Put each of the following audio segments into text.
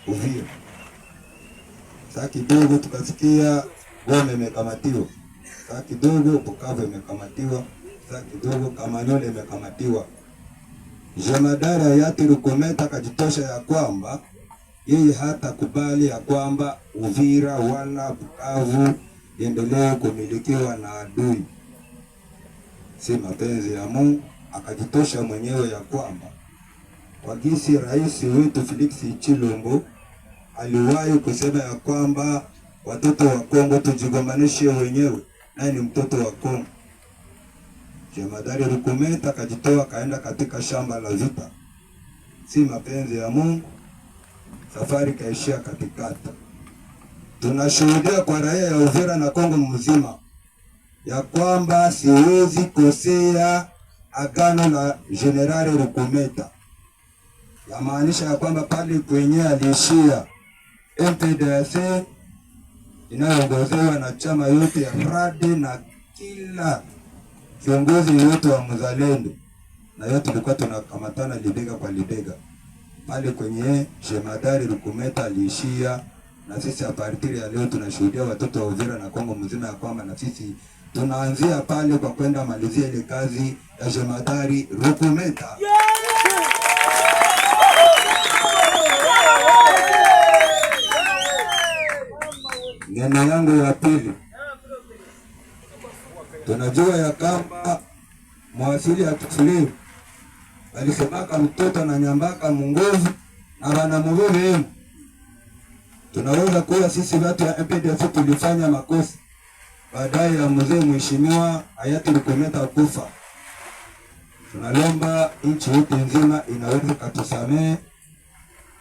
Uvira. Saa kidogo tukasikia Goma imekamatiwa. Saa kidogo Bukavu imekamatiwa. Saa kidogo Kamanyola imekamatiwa. Jemadari hayati Rukometa akajitosha ya kwamba yeye hata kubali ya kwamba Uvira wala Bukavu iendelee kumilikiwa na adui. Si mapenzi ya Mungu, akajitosha mwenyewe ya kwamba kwa gisi rais wetu Felix Tshilombo aliwahi kusema ya kwamba watoto wa Kongo tujigombanishe wenyewe, naye ni mtoto wa Kongo. Jemadari Rukometa akajitoa kaenda katika shamba la vita. Si mapenzi ya Mungu, safari kaishia katikati. Tunashuhudia kwa raia ya Uvira na Kongo mzima ya kwamba siwezi kosea agano la Generali Rukometa. Yamaanisha ya kwamba pale kwenye aliishia MPDC inayoongozewa na chama yote ya RADE na kila kiongozi yote wa mzalendo, na yote tulikuwa tunakamatana lidega kwa lidega. Pale kwenye Jemadari Rukometa aliishia, na sisi a partir ya leo tunashuhudia watoto wa Uvira na Kongo mzima ya kwamba na sisi tunaanzia pale kwa kwenda malizia ile kazi ya Jemadari Rukometa. Neno yangu ya pili, tunajua ya kwamba mwasili ya Kiswahili alisemaka mtoto na nyambaka mungozi na wanamuvuvi. Tunaweza kuwa sisi watu ya MPDC tulifanya makosa baadaye ya mzee mheshimiwa hayati Rukometa kufa. Tunalomba nchi yote nzima inaweza katusamee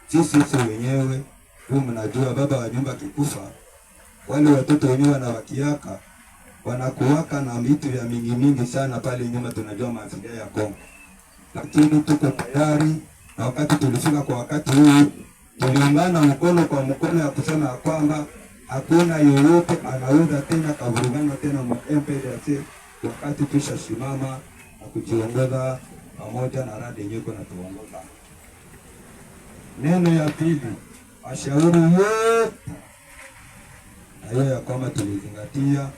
sisi wenyewe. Mnajua baba wa nyumba kikufa, wale watoto wenyewe wanawakiaka wanakuwaka na vitu vya mingi sana pale nyuma. Tunajua mazingira ya Kongo, lakini tuko tayari, na wakati tulifika kwa wakati huu tuliungana mkono kwa mkono ya kusema ya kwamba hakuna yoyote anaweza tena kavurugana tena MPDC wakati tusha simama na kujiongoza pamoja na RADE yenyewe na tuongoza. Neno ya pili, mashauri yote na hiyo ya kwamba tulizingatia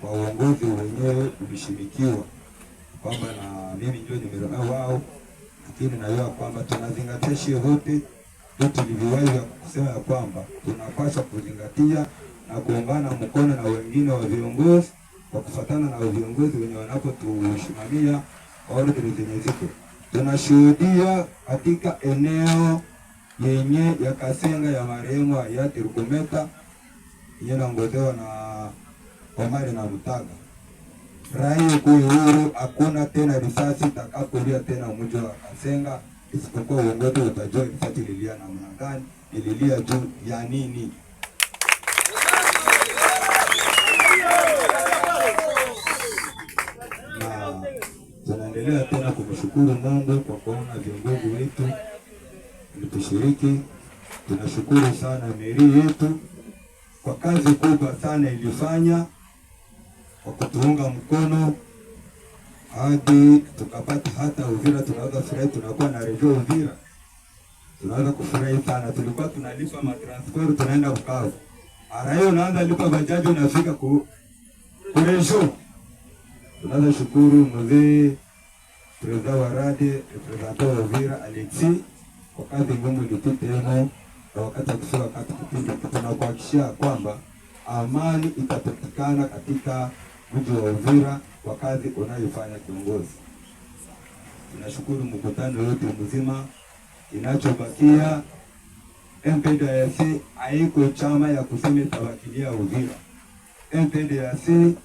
kwa uongozi wenyewe ulishimikiwa kwamba na mimi ndio nimeroa wao, lakini na hiyo kwamba tunazingatia sheria zote tulivyowahi kusema ya kwamba tunapaswa kuzingatia na kuungana mkono na wengine wa viongozi kwa kufuatana na viongozi wenye wanapotushimamia ordre zenye ziko. Tunashuhudia katika eneo yenye ya Kasenga ya marehemu hayati Rukometa inaongozewa na Omari na Mutaga, raia kuihuru, hakuna tena risasi takapolia tena mji wa Kasenga, isipokuwa uongozi utajua risasi ililia namna gani, ililia juu ya nini. Na tunaendelea tena kumshukuru Mungu kwa kuona viongozi wetu walitushiriki. Tunashukuru sana meri yetu kwa kazi kubwa sana ilifanya kwa kutuunga mkono hadi tukapata hata Uvira. Tunaweza furahi, tunakuwa na rejo Uvira, tunaweza kufurahi sana. Tulikuwa tunalipa matransport tunaenda Bukavu, arayo unaanza lipa bajaji unafika ku rejo. Tunaweza shukuru mzee president wa RADE, president wa Uvira Alexi kwa kazi ngumu ilitutemo, na wakati kufika wakati kipindi tunakuhakikishia kwamba amani itapatikana katika mji wa Uvira kwa kazi unayofanya kiongozi. Tunashukuru mkutano wote mzima. Inachobakia MPDC haiko chama ya kusema tawakilia Uvira. MPDC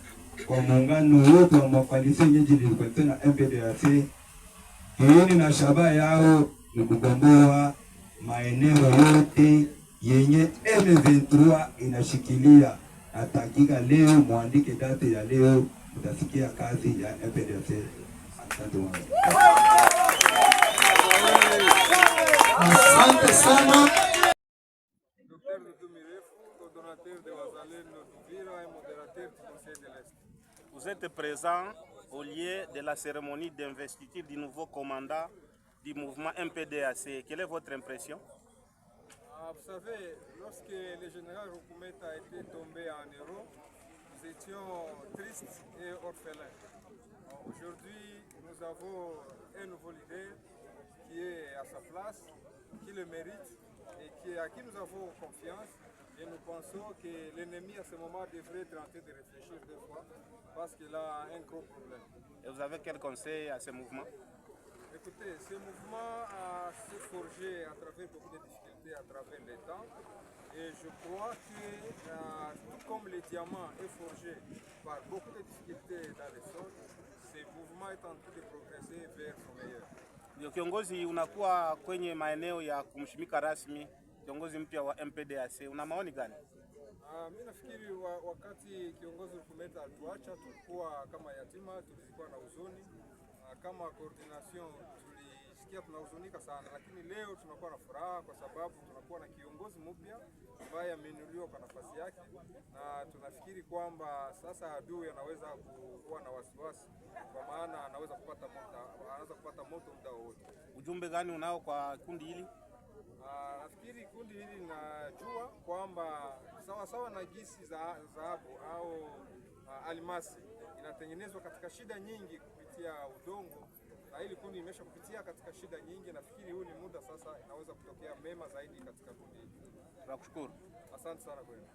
kwa muungano wote wa makoalisio yenye ilikuwa na MPDC hii na shabaha yao ni kugomboa maeneo yote yenye M23 inashikilia. Atakika leo muandike date ya leo, utasikia kazi ya MPDC. Asante wangu. Asante sana. Vous êtes présent au lieu de la cérémonie d'investiture du nouveau commandant du mouvement MPDAC. Quelle est votre impression? Vous savez, lorsque le général Roukoumeta a été tombé en héros, nous étions tristes et orphelins. Aujourd'hui, nous avons un nouveau leader qui est à sa place, qui le mérite et à qui nous avons confiance. Et nous pensons que l'ennemi à ce moment devrait être en train de réfléchir deux fois parce qu'il a un gros problème. Et vous avez quel conseil à ce mouvement? Écoutez, ce mouvement s'est forgé à travers beaucoup de difficultés, à travers les temps. Et je crois que, tout comme le diamant est forgé par beaucoup de difficultés dans les sols, ce mouvement est en train de progresser vers son meilleur. Kiongozi, unakuwa kwenye maeneo ya kumshimika rasmi kiongozi mpya wa MPDAC, una maoni gani? Mimi nafikiri wakati kiongozi Roukoumeta alituacha tulikuwa kama yatima, tulikuwa na huzuni. Kama coordination tulisikia tunahuzunika sana, lakini leo tunakuwa na furaha kwa sababu tunakuwa na kiongozi mpya ambaye ameinuliwa kwa nafasi yake, na tunafikiri kwamba sasa adui anaweza kuwa na wasiwasi, kwa maana anaweza kupata moto muda wote. Ujumbe gani unao kwa kundi hili? Nafikiri kundi hili linajua kwamba sawa na gisi za dhahabu au almasi inatengenezwa katika shida nyingi kupitia udongo, na hili kundi imesha kupitia katika shida nyingi. Nafikiri huu ni muda sasa inaweza kutokea mema zaidi katika kundi hili. Nakushukuru. Asante sana kwenu.